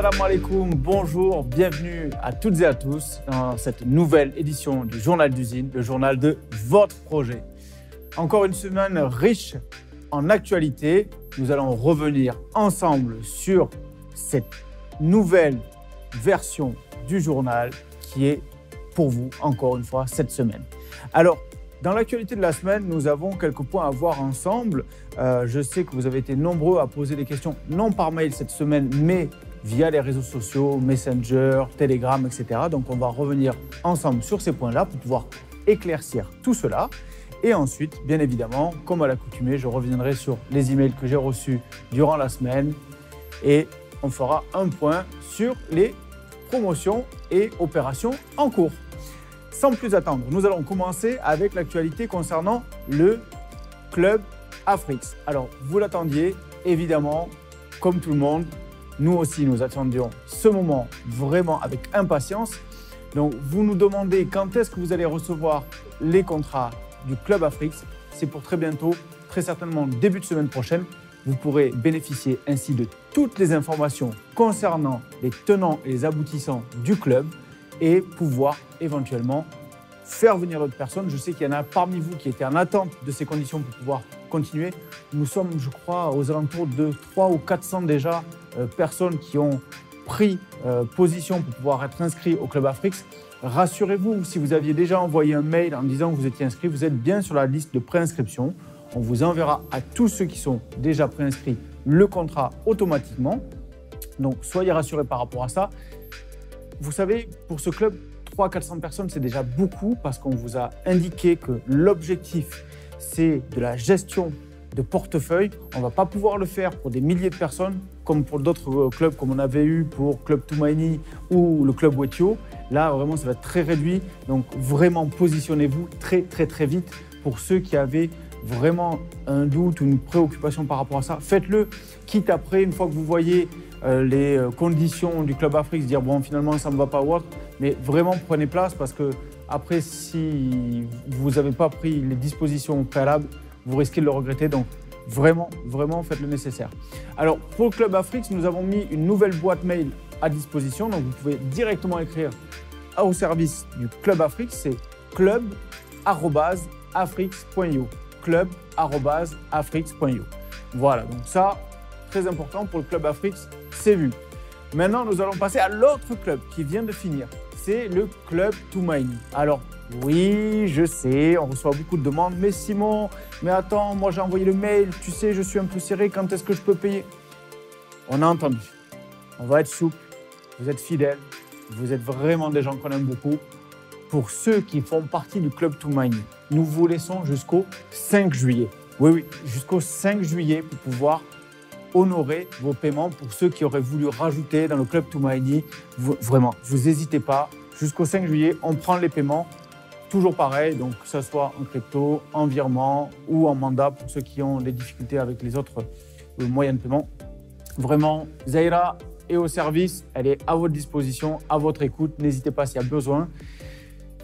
Assalamu alaikum, bonjour, bienvenue à toutes et à tous dans cette nouvelle édition du Journal d'usine, le journal de votre projet. Encore une semaine riche en actualité, nous allons revenir ensemble sur cette nouvelle version du journal qui est pour vous, encore une fois, cette semaine. Alors, dans l'actualité de la semaine, nous avons quelques points à voir ensemble. Je sais que vous avez été nombreux à poser des questions, non par mail cette semaine, mais via les réseaux sociaux, Messenger, Telegram, etc. Donc, on va revenir ensemble sur ces points-là pour pouvoir éclaircir tout cela. Et ensuite, bien évidemment, comme à l'accoutumée, je reviendrai sur les emails que j'ai reçus durant la semaine et on fera un point sur les promotions et opérations en cours. Sans plus attendre, nous allons commencer avec l'actualité concernant le club Afrix. Alors, vous l'attendiez, évidemment, comme tout le monde, nous aussi, nous attendions ce moment vraiment avec impatience. Donc, vous nous demandez quand est-ce que vous allez recevoir les contrats du club Afrix. C'est pour très bientôt, très certainement début de semaine prochaine. Vous pourrez bénéficier ainsi de toutes les informations concernant les tenants et les aboutissants du club et pouvoir éventuellement faire venir d'autres personnes. Je sais qu'il y en a parmi vous qui étaient en attente de ces conditions pour pouvoir continuer. Nous sommes, je crois, aux alentours de 300 ou 400 déjà personnes qui ont pris position pour pouvoir être inscrits au club Afrix. Rassurez-vous, si vous aviez déjà envoyé un mail en disant que vous étiez inscrit, vous êtes bien sur la liste de préinscription. On vous enverra à tous ceux qui sont déjà préinscrits le contrat automatiquement. Donc, soyez rassurés par rapport à ça. Vous savez, pour ce club, 300-400 personnes, c'est déjà beaucoup parce qu'on vous a indiqué que l'objectif, c'est de la gestion de portefeuille. On ne va pas pouvoir le faire pour des milliers de personnes comme pour d'autres clubs comme on avait eu pour Club Toumaïni ou le club Wetio. Là, vraiment, ça va être très réduit. Donc, vraiment, positionnez-vous très vite pour ceux qui avaient vraiment un doute ou une préoccupation par rapport à ça. Faites-le, quitte après, une fois que vous voyez les conditions du club Afrix, dire bon, finalement, ça ne me va pas ou autre. Mais vraiment, prenez place parce que après, si vous n'avez pas pris les dispositions préalables, vous risquez de le regretter. Donc, vraiment, faites le nécessaire. Alors, pour le club Afrix, nous avons mis une nouvelle boîte mail à disposition. Donc, vous pouvez directement écrire au service du club Afrix. C'est club@afrix.io. club@afrix.io. Voilà, donc ça, très important pour le club Afrix, c'est vu. Maintenant, nous allons passer à l'autre club qui vient de finir. C'est le club Toumaïni. Alors, oui, je sais, on reçoit beaucoup de demandes. Mais Simon, mais attends, moi j'ai envoyé le mail, tu sais, je suis un peu serré, quand est-ce que je peux payer? On a entendu. On va être souple, vous êtes fidèles, vous êtes vraiment des gens qu'on aime beaucoup. Pour ceux qui font partie du club Toumaïni, nous vous laissons jusqu'au 5 juillet. Oui, jusqu'au 5 juillet pour pouvoir honorer vos paiements pour ceux qui auraient voulu rajouter dans le club Toumaïni. Vraiment, vous n'hésitez pas. Jusqu'au 5 juillet, on prend les paiements. Toujours pareil, donc que ce soit en crypto, en virement ou en mandat pour ceux qui ont des difficultés avec les autres moyens de paiement. Vraiment, Zaira est au service. Elle est à votre disposition, à votre écoute. N'hésitez pas s'il y a besoin.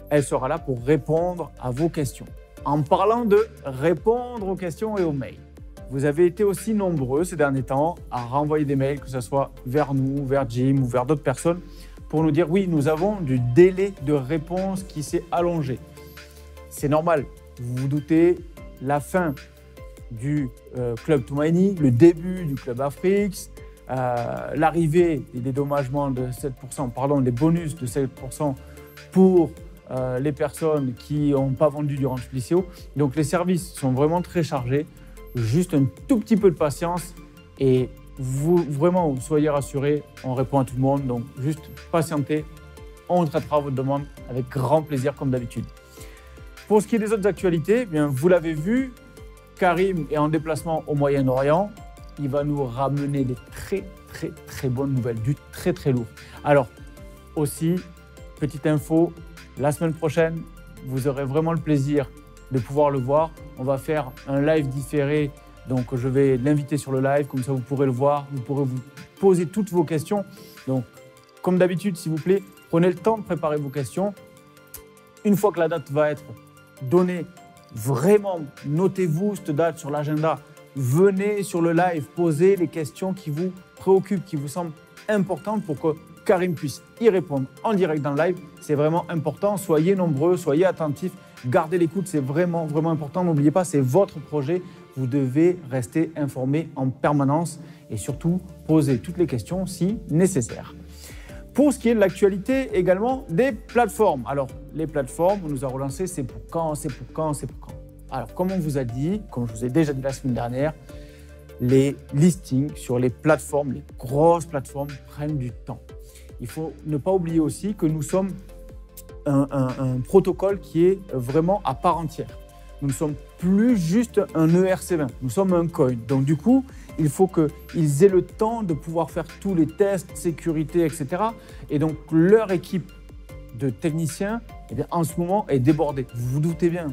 Elle sera là pour répondre à vos questions. En parlant de répondre aux questions et aux mails, vous avez été aussi nombreux ces derniers temps à renvoyer des mails, que ce soit vers nous, vers Jim ou vers d'autres personnes, pour nous dire oui, nous avons du délai de réponse qui s'est allongé. C'est normal, vous vous doutez, la fin du club Toumaïni, le début du club Afrix, l'arrivée des dédommagements de 7%, pardon, les bonus de 7% pour les personnes qui n'ont pas vendu durant le lycée. Donc les services sont vraiment très chargés. Juste un tout petit peu de patience et vous soyez rassurés, on répond à tout le monde. Donc juste patientez, on traitera votre demande avec grand plaisir comme d'habitude. Pour ce qui est des autres actualités, eh bien, vous l'avez vu, Karim est en déplacement au Moyen-Orient. Il va nous ramener des très bonnes nouvelles, du très lourd. Alors aussi, petite info, la semaine prochaine, vous aurez vraiment le plaisir de pouvoir le voir. On va faire un live différé, donc je vais l'inviter sur le live, comme ça vous pourrez le voir, vous pourrez vous poser toutes vos questions. Donc, comme d'habitude, s'il vous plaît, prenez le temps de préparer vos questions. Une fois que la date va être donnée, vraiment, notez-vous cette date sur l'agenda. Venez sur le live, posez les questions qui vous préoccupent, qui vous semblent importante pour que Karim puisse y répondre en direct dans le live. C'est vraiment important. Soyez nombreux, soyez attentifs, gardez l'écoute, c'est vraiment, vraiment important. N'oubliez pas, c'est votre projet. Vous devez rester informé en permanence et surtout poser toutes les questions si nécessaire. Pour ce qui est de l'actualité également des plateformes. Alors, les plateformes, on nous a relancé, c'est pour quand, c'est pour quand, c'est pour quand. Alors, comme on vous a dit, comme je vous ai déjà dit la semaine dernière, les listings sur les plateformes, les grosses plateformes prennent du temps. Il faut ne pas oublier aussi que nous sommes un protocole qui est vraiment à part entière. Nous ne sommes plus juste un ERC20, nous sommes un coin. Donc du coup, il faut qu'ils aient le temps de pouvoir faire tous les tests, sécurité, etc. Et donc leur équipe de techniciens, eh bien, en ce moment, est débordée. Vous vous doutez bien,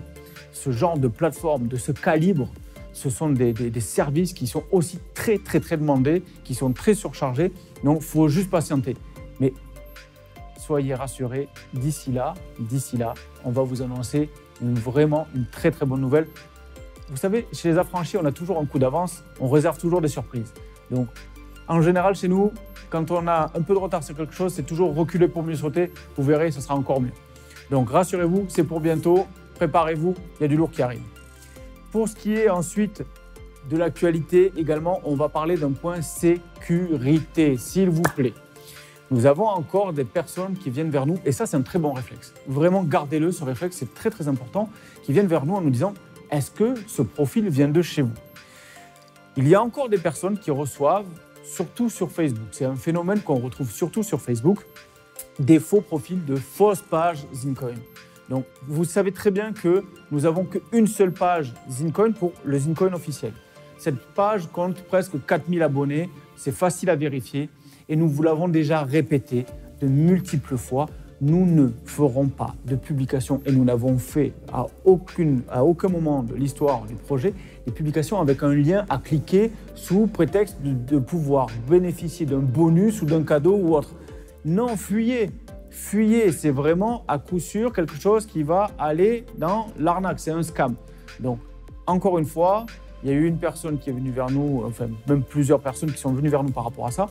ce genre de plateforme, de ce calibre, ce sont des services qui sont aussi très demandés, qui sont très surchargés. Donc il faut juste patienter. Mais soyez rassurés, d'ici là, on va vous annoncer vraiment une très bonne nouvelle. Vous savez, chez les affranchis, on a toujours un coup d'avance, on réserve toujours des surprises. Donc, en général, chez nous, quand on a un peu de retard sur quelque chose, c'est toujours reculer pour mieux sauter. Vous verrez, ce sera encore mieux. Donc, rassurez-vous, c'est pour bientôt. Préparez-vous, il y a du lourd qui arrive. Pour ce qui est ensuite de l'actualité également, on va parler d'un point sécurité, s'il vous plaît. Nous avons encore des personnes qui viennent vers nous, et ça, c'est un très bon réflexe. Vraiment, gardez-le, ce réflexe, c'est très important, qui viennent vers nous en nous disant « Est-ce que ce profil vient de chez vous ?» Il y a encore des personnes qui reçoivent, surtout sur Facebook, c'est un phénomène qu'on retrouve surtout sur Facebook, des faux profils de fausses pages Zincoin. Donc, vous savez très bien que nous n'avons qu'une seule page Zincoin pour le Zincoin officiel. Cette page compte presque 4000 abonnés, c'est facile à vérifier. Et nous vous l'avons déjà répété de multiples fois, nous ne ferons pas de publication et nous n'avons fait à aucun moment de l'histoire du projet des publications avec un lien à cliquer sous prétexte de pouvoir bénéficier d'un bonus ou d'un cadeau ou autre. Non, fuyez, c'est vraiment à coup sûr quelque chose qui va aller dans l'arnaque, c'est un scam. Donc, encore une fois, il y a eu une personne qui est venue vers nous, enfin même plusieurs personnes qui sont venues vers nous par rapport à ça.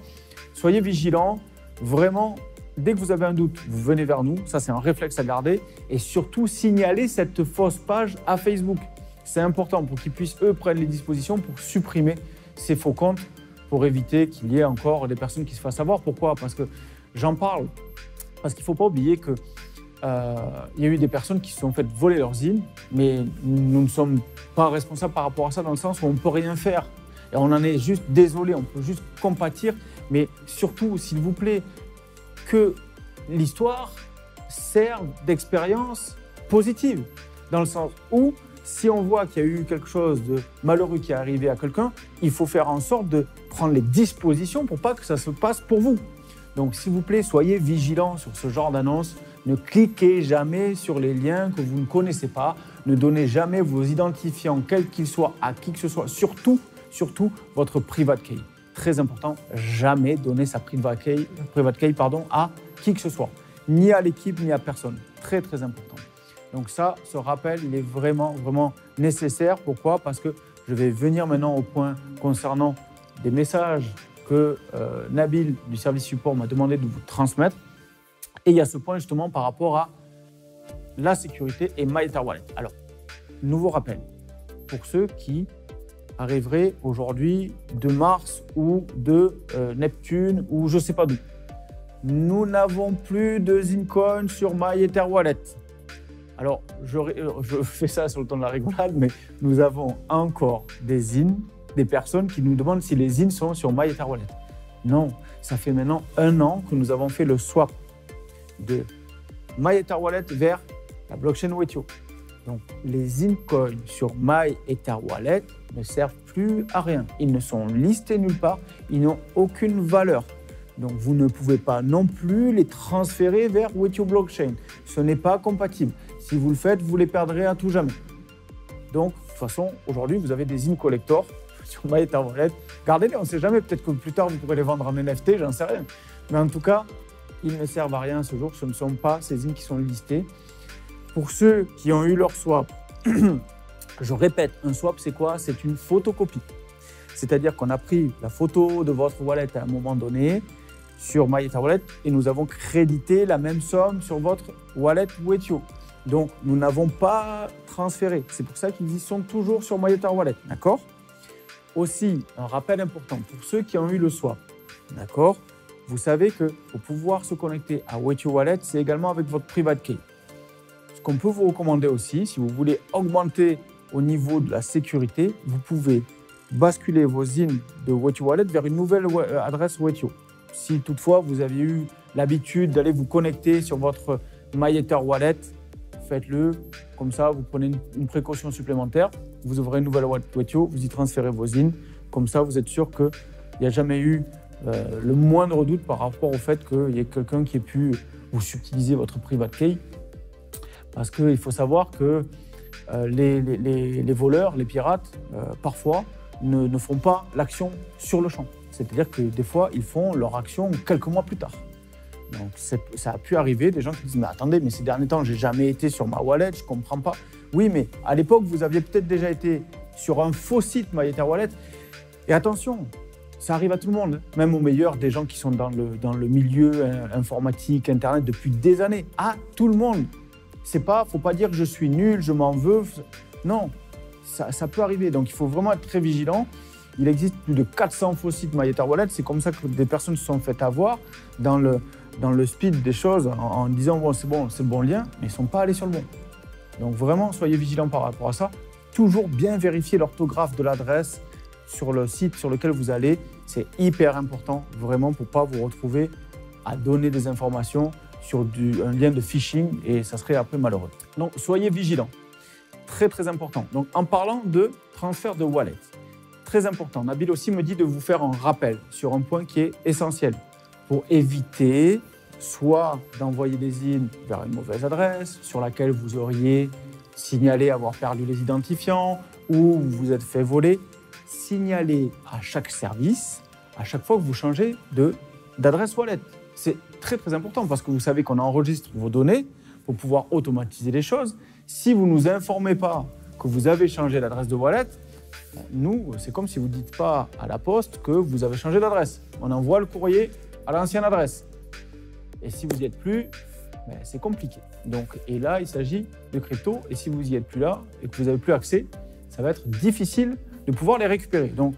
Soyez vigilants, vraiment, dès que vous avez un doute, vous venez vers nous, ça c'est un réflexe à garder, et surtout signalez cette fausse page à Facebook. C'est important pour qu'ils puissent, eux, prendre les dispositions pour supprimer ces faux comptes, pour éviter qu'il y ait encore des personnes qui se fassent avoir. Pourquoi ? Parce que j'en parle, parce qu'il ne faut pas oublier qu'il y a eu des personnes qui se sont fait voler leurs zines, mais nous ne sommes pas responsables par rapport à ça, dans le sens où on ne peut rien faire. Et on en est juste désolé, on peut juste compatir, mais surtout, s'il vous plaît, que l'histoire serve d'expérience positive, dans le sens où, si on voit qu'il y a eu quelque chose de malheureux qui est arrivé à quelqu'un, il faut faire en sorte de prendre les dispositions pour pas que ça se passe pour vous. Donc, s'il vous plaît, soyez vigilants sur ce genre d'annonce. Ne cliquez jamais sur les liens que vous ne connaissez pas. Ne donnez jamais vos identifiants, quels qu'ils soient, à qui que ce soit. Surtout votre private key. Très important, jamais donner sa private key à qui que ce soit. Ni à l'équipe, ni à personne. Très important. Donc ça, ce rappel, il est vraiment nécessaire. Pourquoi ? Parce que je vais venir maintenant au point concernant des messages que Nabil du service support m'a demandé de vous transmettre. Et il y a ce point justement par rapport à la sécurité et MyEtherWallet. Alors, nouveau rappel, pour ceux qui arriveraient aujourd'hui de Mars ou de Neptune ou je ne sais pas d'où, nous n'avons plus de Zincoin sur MyEtherWallet. Alors, je fais ça sur le ton de la rigolade, mais nous avons encore des personnes qui nous demandent si les zines sont sur MyEtherWallet. Non, ça fait maintenant 1 an que nous avons fait le swap de MyEtherWallet vers la blockchain Wetio. Donc, les Zincoin sur MyEtherWallet ne servent plus à rien. Ils ne sont listés nulle part, ils n'ont aucune valeur. Donc, vous ne pouvez pas non plus les transférer vers Wetio Blockchain. Ce n'est pas compatible. Si vous le faites, vous les perdrez à tout jamais. Donc, de toute façon, aujourd'hui, vous avez des Zin Collector sur MyEtherWallet. Gardez-les, on ne sait jamais. Peut-être que plus tard, vous pourrez les vendre en NFT, j'en sais rien. Mais en tout cas, ils ne servent à rien à ce jour. Ce ne sont pas ces Zins qui sont listés. Pour ceux qui ont eu leur swap, je répète, un swap, c'est quoi ? C'est une photocopie. C'est-à-dire qu'on a pris la photo de votre wallet à un moment donné sur MyEtherWallet et nous avons crédité la même somme sur votre wallet Wetio. Donc, nous n'avons pas transféré. C'est pour ça qu'ils y sont toujours sur MyEtherWallet, d'accord? Aussi, un rappel important pour ceux qui ont eu le swap, d'accord? Vous savez que pour pouvoir se connecter à Wetio Wallet, c'est également avec votre private key. Ce qu'on peut vous recommander aussi, si vous voulez augmenter au niveau de la sécurité, vous pouvez basculer vos IN de Wetio Wallet vers une nouvelle adresse Wetio. Si toutefois vous aviez eu l'habitude d'aller vous connecter sur votre MyEtherWallet, faites-le. Comme ça, vous prenez une précaution supplémentaire. Vous ouvrez une nouvelle wallet Wetio, vous y transférez vos IN. Comme ça, vous êtes sûr qu'il n'y a jamais eu le moindre doute par rapport au fait qu'il y ait quelqu'un qui ait pu vous subtiliser votre private key. Parce qu'il faut savoir que les voleurs, les pirates, parfois, ne font pas l'action sur le champ. C'est-à-dire que des fois, ils font leur action quelques mois plus tard. Donc, ça a pu arriver, des gens qui disent « Mais attendez, mais ces derniers temps, je n'ai jamais été sur ma wallet, je ne comprends pas. » Oui, mais à l'époque, vous aviez peut-être déjà été sur un faux site MyEtherWallet. Et attention, ça arrive à tout le monde, même aux meilleurs, des gens qui sont dans le milieu informatique, Internet depuis des années. À tout le monde. Il ne faut pas dire que je suis nul, je m'en veux. Non, ça peut arriver. Donc, il faut vraiment être très vigilant. Il existe plus de 400 faux sites MyEtherWallet. C'est comme ça que des personnes se sont fait avoir dans le speed des choses en disant bon, c'est le bon lien, mais ils ne sont pas allés sur le bon. Donc, vraiment, soyez vigilants par rapport à ça. Toujours bien vérifier l'orthographe de l'adresse sur le site sur lequel vous allez. C'est hyper important, vraiment, pour ne pas vous retrouver à donner des informations sur un lien de phishing et ça serait après malheureux. Donc, soyez vigilants. Très, très important. Donc, en parlant de transfert de wallet, très important. Nabil aussi me dit de vous faire un rappel sur un point qui est essentiel pour éviter soit d'envoyer des IN vers une mauvaise adresse sur laquelle vous auriez signalé avoir perdu les identifiants ou vous vous êtes fait voler. Signalez à chaque service, à chaque fois que vous changez d'adresse wallet. C'est très, très important parce que vous savez qu'on enregistre vos données pour pouvoir automatiser les choses. Si vous ne nous informez pas que vous avez changé d'adresse de wallet, nous, c'est comme si vous ne dites pas à la poste que vous avez changé d'adresse. On envoie le courrier à l'ancienne adresse. Et si vous n'y êtes plus, c'est compliqué. Donc, et là, il s'agit de crypto. Et si vous n'y êtes plus là et que vous n'avez plus accès, ça va être difficile de pouvoir les récupérer. Donc,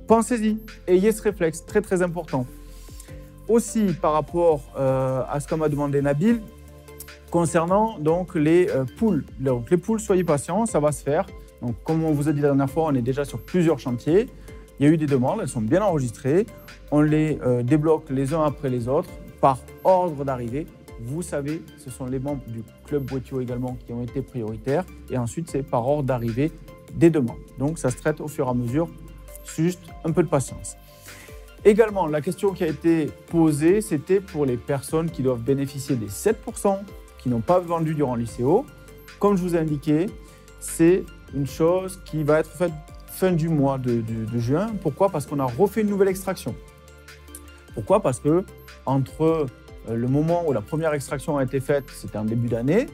pensez-y. Ayez ce réflexe, très, très important. Aussi, par rapport à ce qu'a m'a demandé Nabil, concernant donc, les pools. Donc, les pools, soyez patients, ça va se faire. Donc, comme on vous a dit la dernière fois, on est déjà sur plusieurs chantiers. Il y a eu des demandes, elles sont bien enregistrées. On les débloque les uns après les autres par ordre d'arrivée. Vous savez, ce sont les membres du club Wetio également qui ont été prioritaires. Et ensuite, c'est par ordre d'arrivée des demandes. Donc, ça se traite au fur et à mesure. Juste un peu de patience. Également, la question qui a été posée, c'était pour les personnes qui doivent bénéficier des 7% qui n'ont pas vendu durant l'ICO. Comme je vous ai indiqué, c'est une chose qui va être faite fin du mois de juin. Pourquoi? Parce qu'on a refait une nouvelle extraction. Pourquoi? Parce que entre le moment où la première extraction a été faite, c'était en début d'année,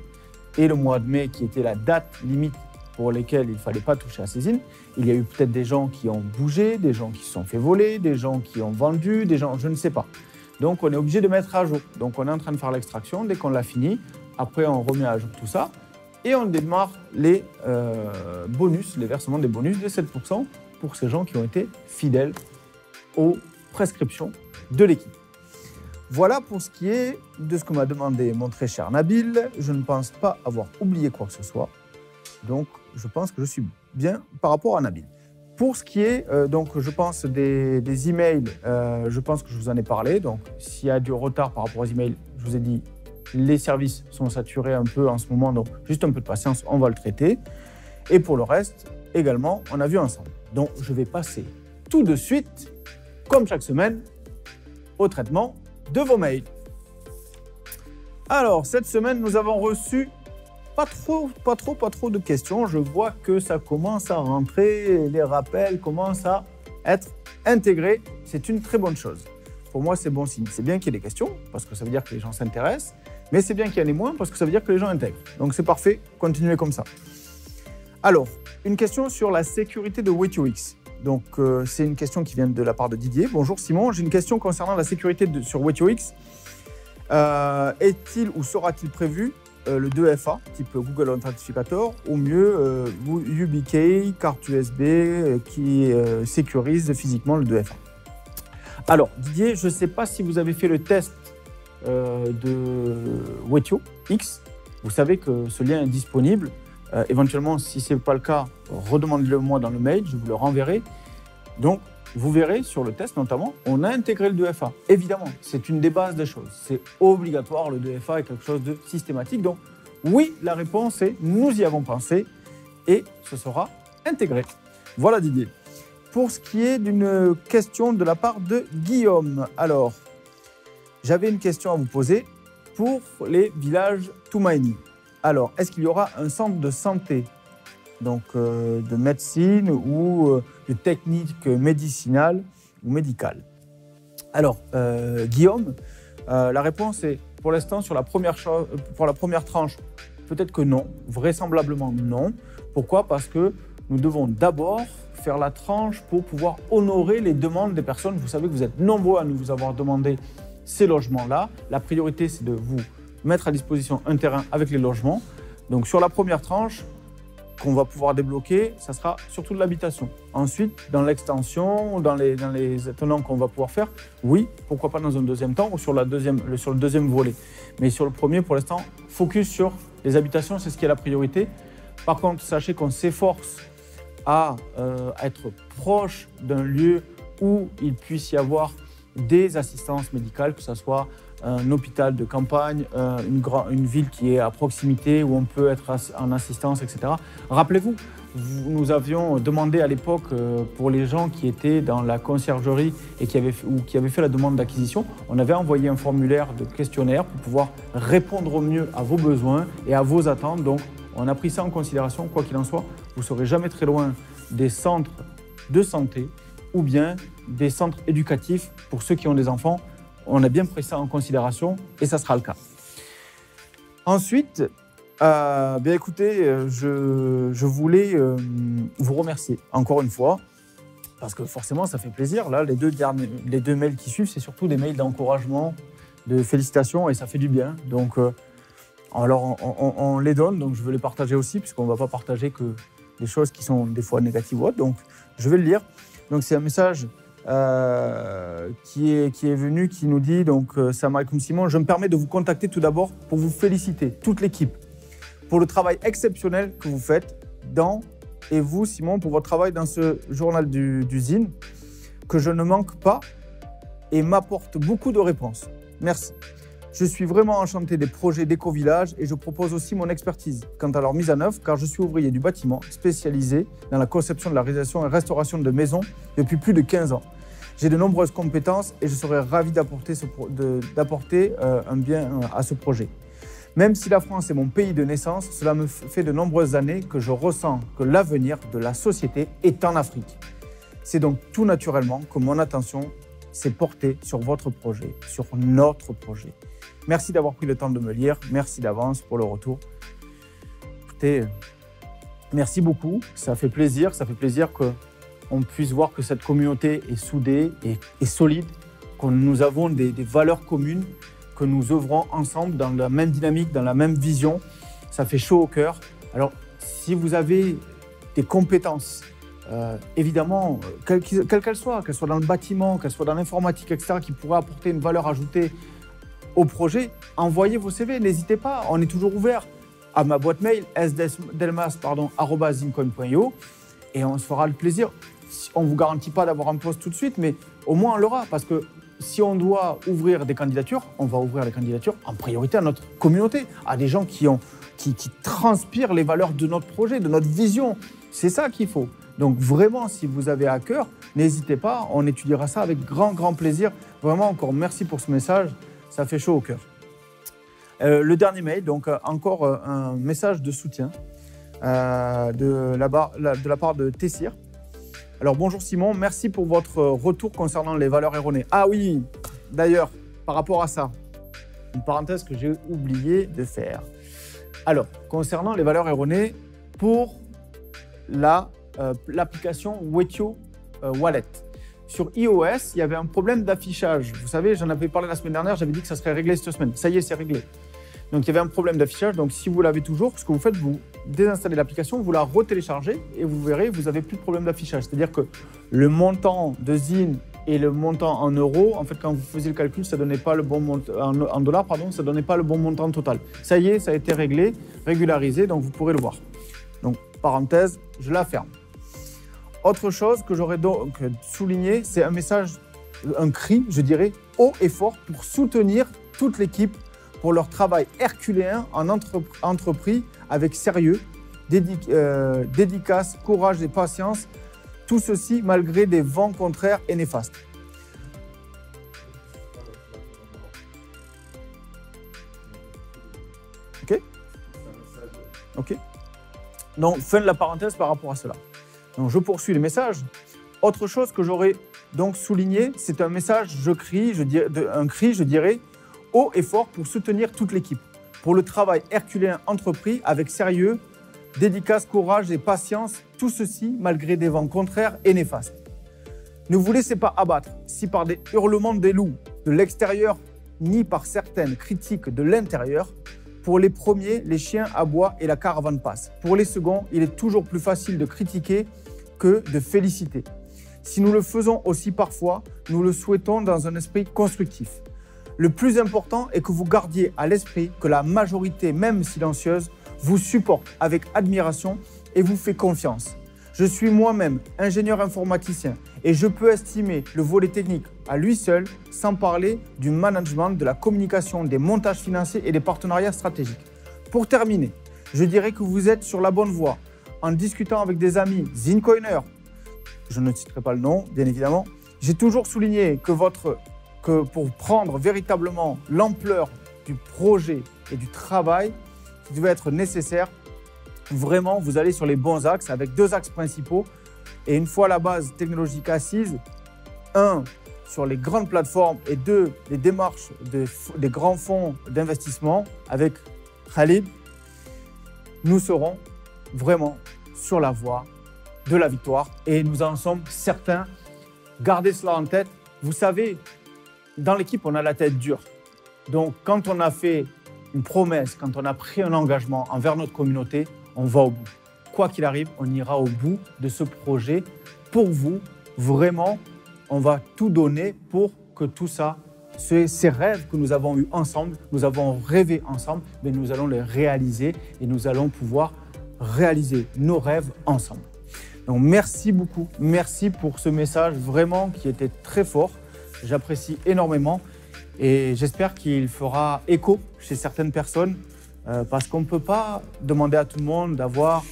et le mois de mai, qui était la date limite pour lesquelles il ne fallait pas toucher à ces IN, il y a eu peut-être des gens qui ont bougé, des gens qui se sont fait voler, des gens qui ont vendu, des gens, je ne sais pas. Donc, on est obligé de mettre à jour. Donc, on est en train de faire l'extraction. Dès qu'on l'a fini, après, on remet à jour tout ça. Et on démarre les bonus, les versements des bonus de 7% pour ces gens qui ont été fidèles aux prescriptions de l'équipe. Voilà pour ce qui est de ce que m'a demandé mon très cher Nabil. Je ne pense pas avoir oublié quoi que ce soit. Donc, je pense que je suis bien par rapport à Nabil. Pour ce qui est, donc, je pense, des emails, je pense que je vous en ai parlé. Donc, s'il y a du retard par rapport aux emails, je vous ai dit, les services sont saturés un peu en ce moment. Donc, juste un peu de patience, on va le traiter. Et pour le reste, également, on a vu ensemble. Donc, je vais passer tout de suite, comme chaque semaine, au traitement de vos mails. Alors, cette semaine, nous avons reçu pas trop de questions. Je vois que ça commence à rentrer, les rappels commencent à être intégrés. C'est une très bonne chose. Pour moi, c'est bon signe. C'est bien qu'il y ait des questions, parce que ça veut dire que les gens s'intéressent, mais c'est bien qu'il y en ait moins, parce que ça veut dire que les gens intègrent. Donc, c'est parfait. Continuez comme ça. Alors, une question sur la sécurité de WetioX. Donc, c'est une question qui vient de la part de Didier. Bonjour Simon, j'ai une question concernant la sécurité sur WetioX. Est-il ou sera-t-il prévu le 2FA, type Google Authenticator, ou mieux YubiKey, carte USB qui sécurise physiquement le 2FA? Alors, Didier, je ne sais pas si vous avez fait le test de WetioX. Vous savez que ce lien est disponible. Éventuellement, si ce n'est pas le cas, redemandez-le-moi dans le mail, je vous le renverrai. Donc, vous verrez sur le test notamment, on a intégré le 2FA. Évidemment, c'est une des bases des choses. C'est obligatoire, le 2FA est quelque chose de systématique. Donc, oui, la réponse est nous y avons pensé et ce sera intégré. Voilà Didier. Pour ce qui est d'une question de la part de Guillaume. Alors, j'avais une question à vous poser pour les villages Toumani. Alors, est-ce qu'il y aura un centre de santé, donc de médecine ou de technique médicinale ou médicale? Alors, Guillaume, la réponse est pour l'instant pour la première tranche, peut-être que non, vraisemblablement non. Pourquoi? Parce que nous devons d'abord faire la tranche pour pouvoir honorer les demandes des personnes. Vous savez que vous êtes nombreux à nous avoir demandé ces logements-là. La priorité, c'est de vous mettre à disposition un terrain avec les logements. Donc sur la première tranche qu'on va pouvoir débloquer, ça sera surtout de l'habitation. Ensuite, dans l'extension, dans les tenants qu'on va pouvoir faire, oui, pourquoi pas dans un deuxième temps ou sur le deuxième volet. Mais sur le premier, pour l'instant, focus sur les habitations, c'est ce qui est la priorité. Par contre, sachez qu'on s'efforce à être proche d'un lieu où il puisse y avoir des assistances médicales, que ce soit un hôpital de campagne, une ville qui est à proximité où on peut être en assistance, etc. Rappelez-vous, nous avions demandé à l'époque pour les gens qui étaient dans la conciergerie et qui avaient fait la demande d'acquisition, on avait envoyé un formulaire de questionnaire pour pouvoir répondre au mieux à vos besoins et à vos attentes. Donc, on a pris ça en considération. Quoi qu'il en soit, vous ne serez jamais très loin des centres de santé ou bien des centres éducatifs pour ceux qui ont des enfants. On a bien pris ça en considération et ça sera le cas. Ensuite, bien écoutez, je voulais vous remercier encore une fois parce que forcément ça fait plaisir. Là, les deux mails qui suivent, c'est surtout des mails d'encouragement, de félicitations et ça fait du bien. Donc, alors on les donne, donc je veux les partager aussi puisqu'on ne va pas partager que des choses qui sont des fois négatives ou autres. Donc, je vais le lire. Donc, c'est un message qui est venu, qui nous dit, donc, Salam alaikum Simon, je me permets de vous contacter tout d'abord pour vous féliciter, toute l'équipe, pour le travail exceptionnel que vous faites et vous, Simon, pour votre travail dans ce journal d'usine, que je ne manque pas et m'apporte beaucoup de réponses. Merci. Je suis vraiment enchanté des projets d'éco-village et je propose aussi mon expertise quant à leur mise en œuvre car je suis ouvrier du bâtiment spécialisé dans la conception de la réalisation et restauration de maisons depuis plus de 15 ans. J'ai de nombreuses compétences et je serais ravi d'apporter un bien à ce projet. Même si la France est mon pays de naissance, cela me fait de nombreuses années que je ressens que l'avenir de la société est en Afrique. C'est donc tout naturellement que mon attention s'est portée sur votre projet, sur notre projet. Merci d'avoir pris le temps de me lire. Merci d'avance pour le retour. Écoutez, merci beaucoup. Ça fait plaisir. Ça fait plaisir qu'on puisse voir que cette communauté est soudée et solide, que nous avons des valeurs communes, que nous œuvrons ensemble dans la même dynamique, dans la même vision. Ça fait chaud au cœur. Alors, si vous avez des compétences, évidemment, quelles qu'elles soient dans le bâtiment, qu'elles soient dans l'informatique, etc., qui pourraient apporter une valeur ajoutée au projet, envoyez vos CV, n'hésitez pas, on est toujours ouvert à ma boîte mail sdelmas@zincoin.io et on se fera le plaisir. On ne vous garantit pas d'avoir un poste tout de suite, mais au moins on l'aura parce que si on doit ouvrir des candidatures, on va ouvrir les candidatures en priorité à notre communauté, à des gens qui transpirent les valeurs de notre projet, de notre vision. C'est ça qu'il faut. Donc vraiment, si vous avez à cœur, n'hésitez pas, on étudiera ça avec grand, grand plaisir. Vraiment, encore merci pour ce message. Ça fait chaud au cœur. Le dernier mail, donc encore un message de soutien de la part de Tessir. Alors bonjour Simon, merci pour votre retour concernant les valeurs erronées. Ah oui, d'ailleurs, par rapport à ça, une parenthèse que j'ai oublié de faire. Alors, concernant les valeurs erronées, pour l'application Wetio Wallet. Sur iOS, il y avait un problème d'affichage. Vous savez, j'en avais parlé la semaine dernière, j'avais dit que ça serait réglé cette semaine. Ça y est, c'est réglé. Donc, il y avait un problème d'affichage. Donc, si vous l'avez toujours, ce que vous faites, vous désinstallez l'application, vous la retéléchargez et vous verrez, vous n'avez plus de problème d'affichage. C'est-à-dire que le montant de ZIN et le montant en euros, en fait, quand vous faisiez le calcul, ça donnait pas le bon montant, en dollars, pardon, ça ne donnait pas le bon montant total. Ça y est, ça a été réglé, régularisé, donc vous pourrez le voir. Donc, parenthèse, je la ferme. Autre chose que j'aurais donc souligné, c'est un message, un cri, je dirais, haut et fort pour soutenir toute l'équipe pour leur travail herculéen en entreprise avec sérieux, dédicace, courage et patience, tout ceci malgré des vents contraires et néfastes. Ok. Ok. Donc, fin de la parenthèse par rapport à cela. Donc, je poursuis le message. Autre chose que j'aurais donc souligné, c'est un message, un cri, je dirais, haut et fort pour soutenir toute l'équipe, pour le travail herculéen entrepris avec sérieux, dédicace, courage et patience, tout ceci malgré des vents contraires et néfastes. Ne vous laissez pas abattre si par des hurlements des loups de l'extérieur, ni par certaines critiques de l'intérieur. Pour les premiers, les chiens aboient et la caravane passe. Pour les seconds, il est toujours plus facile de critiquer que de féliciter. Si nous le faisons aussi parfois, nous le souhaitons dans un esprit constructif. Le plus important est que vous gardiez à l'esprit que la majorité, même silencieuse, vous supporte avec admiration et vous fait confiance. Je suis moi-même ingénieur informaticien et je peux estimer le volet technique à lui seul, sans parler du management, de la communication, des montages financiers et des partenariats stratégiques. Pour terminer, je dirais que vous êtes sur la bonne voie en discutant avec des amis Zincoiners. Je ne citerai pas le nom, bien évidemment. J'ai toujours souligné que pour prendre véritablement l'ampleur du projet et du travail qui devait être nécessaire, vraiment, vous allez sur les bons axes avec 2 axes principaux. Et une fois la base technologique assise, 1, sur les grandes plateformes et 2, les démarches des grands fonds d'investissement avec Khalid, nous serons vraiment sur la voie de la victoire et nous en sommes certains. Gardez cela en tête. Vous savez, dans l'équipe, on a la tête dure. Donc, quand on a fait une promesse, quand on a pris un engagement envers notre communauté, on va au bout. Quoi qu'il arrive, on ira au bout de ce projet pour vous. Vraiment, on va tout donner pour que tout ça, ces rêves que nous avons eus ensemble, nous avons rêvé ensemble, mais nous allons les réaliser et nous allons pouvoir réaliser nos rêves ensemble. Donc, merci beaucoup. Merci pour ce message vraiment qui était très fort. J'apprécie énormément et j'espère qu'il fera écho chez certaines personnes parce qu'on ne peut pas demander à tout le monde d'avoir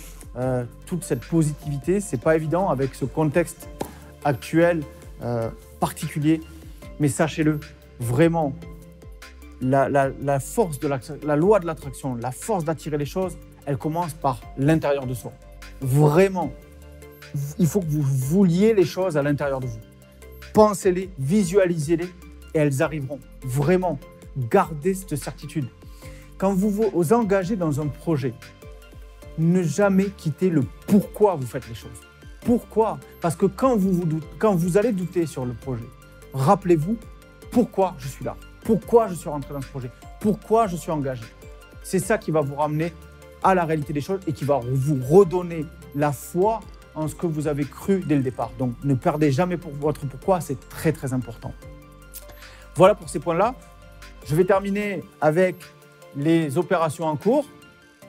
toute cette positivité. Ce n'est pas évident avec ce contexte actuel particulier. Mais sachez-le, vraiment, la force de la loi de l'attraction, la force d'attirer les choses, elle commence par l'intérieur de soi. Vraiment, il faut que vous vouliez les choses à l'intérieur de vous. Pensez-les, visualisez-les et elles arriveront. Vraiment, gardez cette certitude. Quand vous vous engagez dans un projet, ne jamais quitter le pourquoi vous faites les choses. Pourquoi? Parce que quand vous allez douter sur le projet, rappelez-vous pourquoi je suis là, pourquoi je suis rentré dans ce projet, pourquoi je suis engagé. C'est ça qui va vous ramener à la réalité des choses et qui va vous redonner la foi en ce que vous avez cru dès le départ. Donc, ne perdez jamais votre pourquoi, c'est très très important. Voilà pour ces points-là. Je vais terminer avec les opérations en cours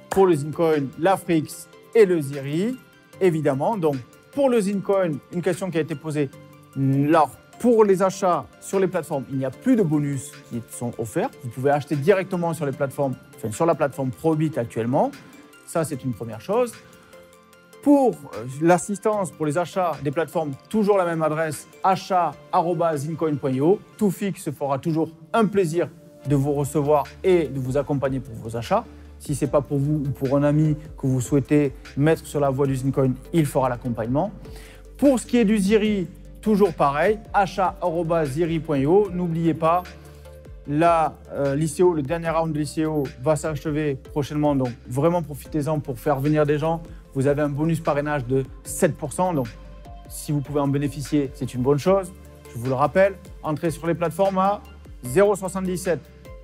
pour le Zincoin, l'Afrix et le Ziri, évidemment. Donc, pour le Zincoin, une question qui a été posée. Alors, pour les achats sur les plateformes, il n'y a plus de bonus qui sont offerts. Vous pouvez acheter directement sur les plateformes, enfin, sur la plateforme Probit actuellement. Ça, c'est une première chose. Pour l'assistance, pour les achats des plateformes, toujours la même adresse, achat@zincoin.io. Toufik se fera toujours un plaisir de vous recevoir et de vous accompagner pour vos achats. Si ce n'est pas pour vous ou pour un ami que vous souhaitez mettre sur la voie du Zincoin, il fera l'accompagnement. Pour ce qui est du Ziri, toujours pareil, achat@ziri.io. N'oubliez pas, l'ICO, le dernier round de l'ICO va s'achever prochainement, donc vraiment profitez-en pour faire venir des gens. Vous avez un bonus parrainage de 7%, donc si vous pouvez en bénéficier, c'est une bonne chose. Je vous le rappelle, entrez sur les plateformes à 0,77.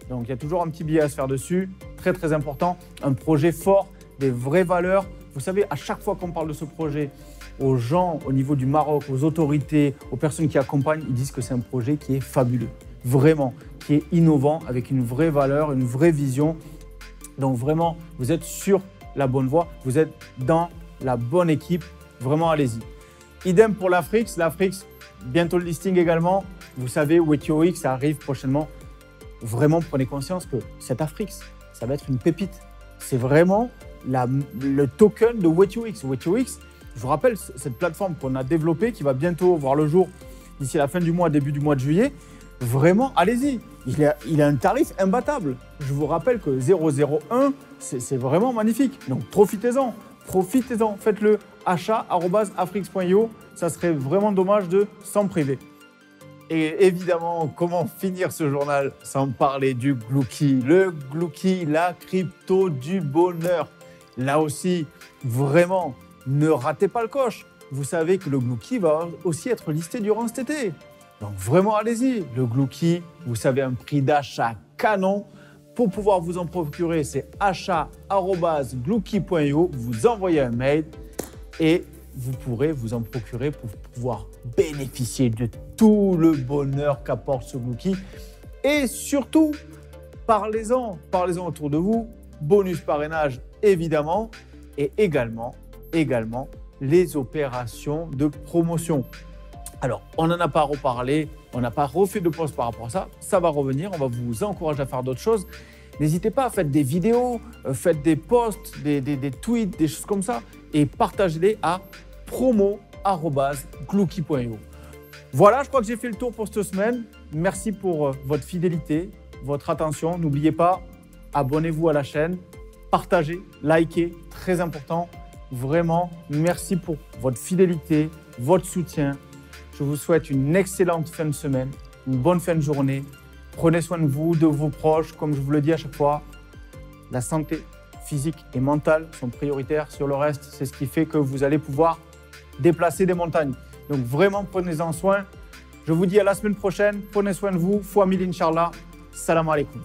Donc, il y a toujours un petit billet à se faire dessus. Très, très important. Un projet fort, des vraies valeurs. Vous savez, à chaque fois qu'on parle de ce projet, aux gens au niveau du Maroc, aux autorités, aux personnes qui accompagnent, ils disent que c'est un projet qui est fabuleux. Vraiment, qui est innovant, avec une vraie valeur, une vraie vision. Donc, vraiment, vous êtes sur la bonne voie. Vous êtes dans la bonne équipe. Vraiment, allez-y. Idem pour l'Afrix. L'Afrix, bientôt le listing également. Vous savez, WetYourX, ça arrive prochainement. Vraiment, prenez conscience que cet Afrix, ça va être une pépite. C'est vraiment le token de WetYourX. WetYourX, je vous rappelle, cette plateforme qu'on a développée, qui va bientôt voir le jour d'ici la fin du mois, début du mois de juillet. Vraiment, allez-y. Il a un tarif imbattable. Je vous rappelle que 001, c'est vraiment magnifique. Donc, profitez-en. Profitez-en. Faites-le achat@afrix.io. Ça serait vraiment dommage de s'en priver. Et évidemment, comment finir ce journal sans parler du Gluki? Le Gluki, la crypto du bonheur. Là aussi, vraiment, ne ratez pas le coche. Vous savez que le Gluki va aussi être listé durant cet été. Donc vraiment, allez-y. Le Gluki, vous savez, un prix d'achat canon. Pour pouvoir vous en procurer, c'est achat@gluki.io. Vous envoyez un mail et vous pourrez vous en procurer pour pouvoir bénéficier de tout le bonheur qu'apporte ce Gluki. Et surtout, parlez-en autour de vous. Bonus parrainage, évidemment. Et également, les opérations de promotion. Alors, on n'en a pas reparlé, on n'a pas refait de post par rapport à ça. Ça va revenir, on va vous encourager à faire d'autres choses. N'hésitez pas, faites des vidéos, faites des posts, des tweets, des choses comme ça et partagez-les à promo@gluki.io. Voilà, je crois que j'ai fait le tour pour cette semaine. Merci pour votre fidélité, votre attention. N'oubliez pas, abonnez-vous à la chaîne, partagez, likez, très important. Vraiment, merci pour votre fidélité, votre soutien. Je vous souhaite une excellente fin de semaine, une bonne fin de journée. Prenez soin de vous, de vos proches. Comme je vous le dis à chaque fois, la santé physique et mentale sont prioritaires. Sur le reste, c'est ce qui fait que vous allez pouvoir déplacer des montagnes. Donc vraiment, prenez-en soin. Je vous dis à la semaine prochaine. Prenez soin de vous. Fois mille, Inch'Allah. Salam alaikum.